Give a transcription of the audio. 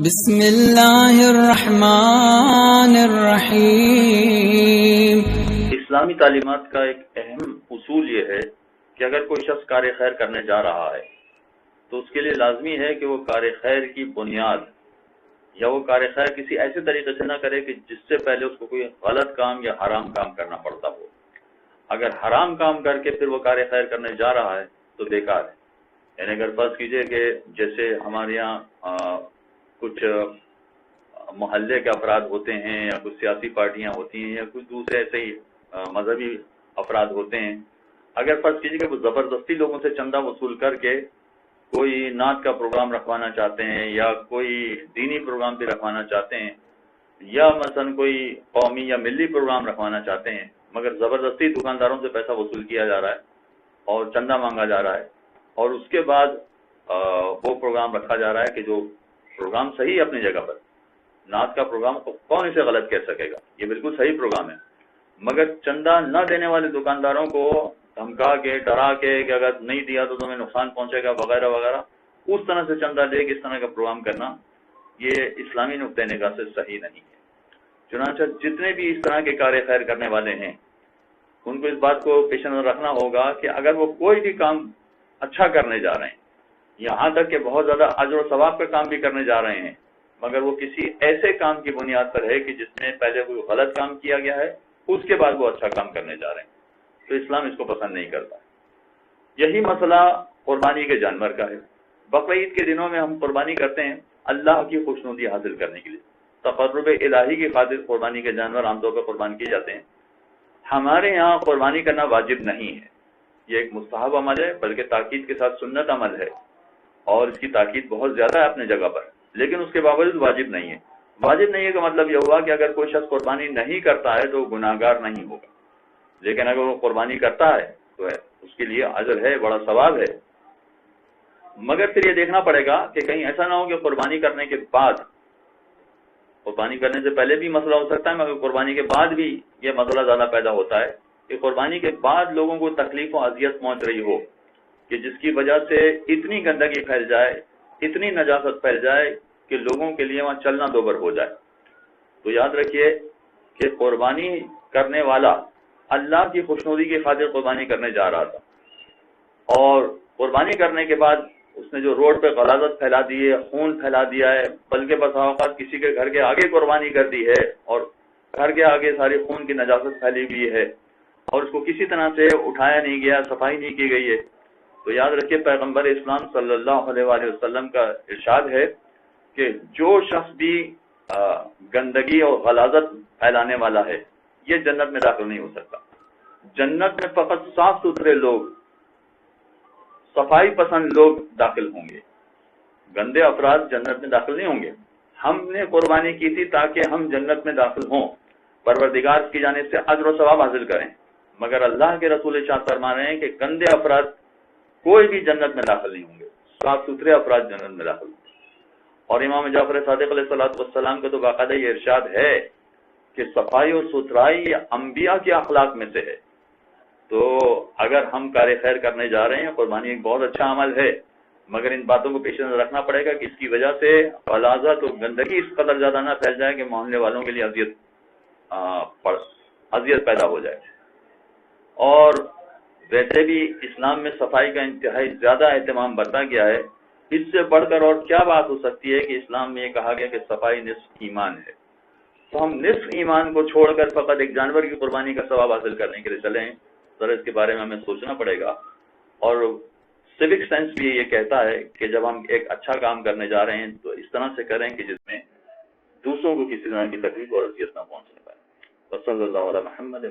بسم اللہ الرحمن الرحیم۔ اسلامی تعلیمات کا ایک اہم اصول یہ ہے کہ اگر کوئی شخص کار خیر کرنے جا رہا ہے تو اس کے لیے لازمی ہے کہ وہ کار خیر کی بنیاد یا وہ کار خیر کسی ایسے طریقے سے نہ کرے کہ جس سے پہلے اس کو کوئی غلط کام یا حرام کام کرنا پڑتا ہو۔ اگر حرام کام کر کے پھر وہ کار خیر کرنے جا رہا ہے تو بیکار ہے۔ یعنی اگر فرض کیجئے کہ جیسے ہمارے یہاں کچھ محلے کے افراد ہوتے ہیں یا کچھ سیاسی پارٹیاں ہوتی ہیں یا کچھ دوسرے ایسے ہی مذہبی افراد ہوتے ہیں، اگر فرض کیجیے کہ وہ زبردستی لوگوں سے چندہ وصول کر کے کوئی نعت کا پروگرام رکھوانا چاہتے ہیں یا کوئی دینی پروگرام بھی رکھوانا چاہتے ہیں یا مثلا کوئی قومی یا ملی پروگرام رکھوانا چاہتے ہیں، مگر زبردستی دکانداروں سے پیسہ وصول کیا جا رہا ہے اور چندہ مانگا جا رہا ہے اور اس کے بعد وہ پروگرام رکھا جا رہا ہے کہ جو پروگرام صحیح ہے اپنی جگہ پر، نعت کا پروگرام کون اسے غلط کہہ سکے گا، یہ بالکل صحیح پروگرام ہے، مگر چندہ نہ دینے والے دکانداروں کو دھمکا کے ڈرا کے کہ اگر نہیں دیا تو تمہیں نقصان پہنچے گا وغیرہ وغیرہ، اس طرح سے چندہ لے کے اس طرح کا پروگرام کرنا یہ اسلامی نقطۂ نگاہ سے صحیح نہیں ہے۔ چنانچہ جتنے بھی اس طرح کے کار خیر کرنے والے ہیں ان کو اس بات کو پیش نظر رکھنا ہوگا کہ اگر وہ کوئی بھی کام اچھا کرنے جا رہے ہیں، یہاں تک کہ بہت زیادہ اجر و ثواب کا کام بھی کرنے جا رہے ہیں، مگر وہ کسی ایسے کام کی بنیاد پر ہے کہ جس میں پہلے کوئی غلط کام کیا گیا ہے اس کے بعد وہ اچھا کام کرنے جا رہے ہیں، تو اسلام اس کو پسند نہیں کرتا۔ یہی مسئلہ قربانی کے جانور کا ہے۔ بقرعید کے دنوں میں ہم قربانی کرتے ہیں اللہ کی خوشنودی حاصل کرنے کے لیے، تقرب الہی کی خاطر قربانی کے جانور عام طور پر قربان کیے جاتے ہیں۔ ہمارے یہاں قربانی کرنا واجب نہیں ہے، یہ ایک مستحب عمل ہے، بلکہ تاکید کے ساتھ سنت عمل ہے اور اس کی تاکید بہت زیادہ ہے اپنے جگہ پر، لیکن اس کے باوجود واجب نہیں ہے۔ واجب نہیں ہے کا مطلب یہ ہوا کہ اگر کوئی شخص قربانی نہیں کرتا ہے تو گناہگار نہیں ہوگا، لیکن اگر وہ قربانی کرتا ہے تو اس کے لیے اجر ہے، بڑا ثواب ہے، مگر پھر یہ دیکھنا پڑے گا کہ کہیں ایسا نہ ہو کہ قربانی کرنے کے بعد، قربانی کرنے سے پہلے بھی مسئلہ ہو سکتا ہے مگر قربانی کے بعد بھی یہ مسئلہ زیادہ پیدا ہوتا ہے کہ قربانی کے بعد لوگوں کو تکلیف و اذیت پہنچ رہی ہو کہ جس کی وجہ سے اتنی گندگی پھیل جائے، اتنی نجاست پھیل جائے کہ لوگوں کے لیے وہاں چلنا دوبر ہو جائے۔ تو یاد رکھیے کہ قربانی کرنے والا اللہ کی خوشنودی کی خاطر قربانی کرنے جا رہا تھا، اور قربانی کرنے کے بعد اس نے جو روڈ پہ غلاظت پھیلا دی ہے، خون پھیلا دیا ہے، بلکہ بس اوقات کسی کے گھر کے آگے قربانی کر دی ہے اور گھر کے آگے ساری خون کی نجاست پھیلی ہوئی ہے اور اس کو کسی طرح سے اٹھایا نہیں گیا، صفائی نہیں کی گئی ہے، تو یاد رکھیے پیغمبر اسلام صلی اللہ علیہ وآلہ وسلم کا ارشاد ہے کہ جو شخص بھی گندگی اور غلاظت پھیلانے والا ہے یہ جنت میں داخل نہیں ہو سکتا۔ جنت میں فقط صاف ستھرے لوگ، صفائی پسند لوگ داخل ہوں گے، گندے افراد جنت میں داخل نہیں ہوں گے۔ ہم نے قربانی کی تھی تاکہ ہم جنت میں داخل ہوں، پروردگار کی جانب سے اجر و ثواب حاصل کریں، مگر اللہ کے رسول ارشاد فرما رہے ہیں کہ گندے افراد کوئی بھی جنت میں داخل نہیں ہوں گے، صاف ستھرے افراد جنت میں داخل ہوں گے۔ اور امام جعفر صادق علیہ السلام کا تو باقاعدہ یہ ارشاد ہے کہ صفائی اور ستھرائی انبیاء کے اخلاق میں سے ہے۔ تو اگر ہم کار خیر کرنے جا رہے ہیں، قربانی ایک بہت اچھا عمل ہے، مگر ان باتوں کو پیش نظر رکھنا پڑے گا کہ اس کی وجہ سے غلاظت اور گندگی اس قدر زیادہ نہ پھیل جائے کہ محلے والوں کے لیے اذیت پیدا ہو جائے۔ اور ویسے بھی اسلام میں صفائی کا انتہائی زیادہ اہتمام برتا گیا ہے، اس سے بڑھ کر اور کیا بات ہو سکتی ہے کہ اسلام میں یہ کہا گیا کہ صفائی نصف ایمان ہے، تو ہم نصف ایمان کو چھوڑ کر فقط ایک جانور کی قربانی کا ثواب حاصل کرنے کے لیے چلیں، ذرا اس کے بارے میں ہمیں سوچنا پڑے گا۔ اور سیوک سینس بھی یہ کہتا ہے کہ جب ہم ایک اچھا کام کرنے جا رہے ہیں تو اس طرح سے کریں کہ جس میں دوسروں کو کسی طرح کی تکلیف اور اذیت نہ پہنچنے پائے۔ صلی اللہ علیہ محمد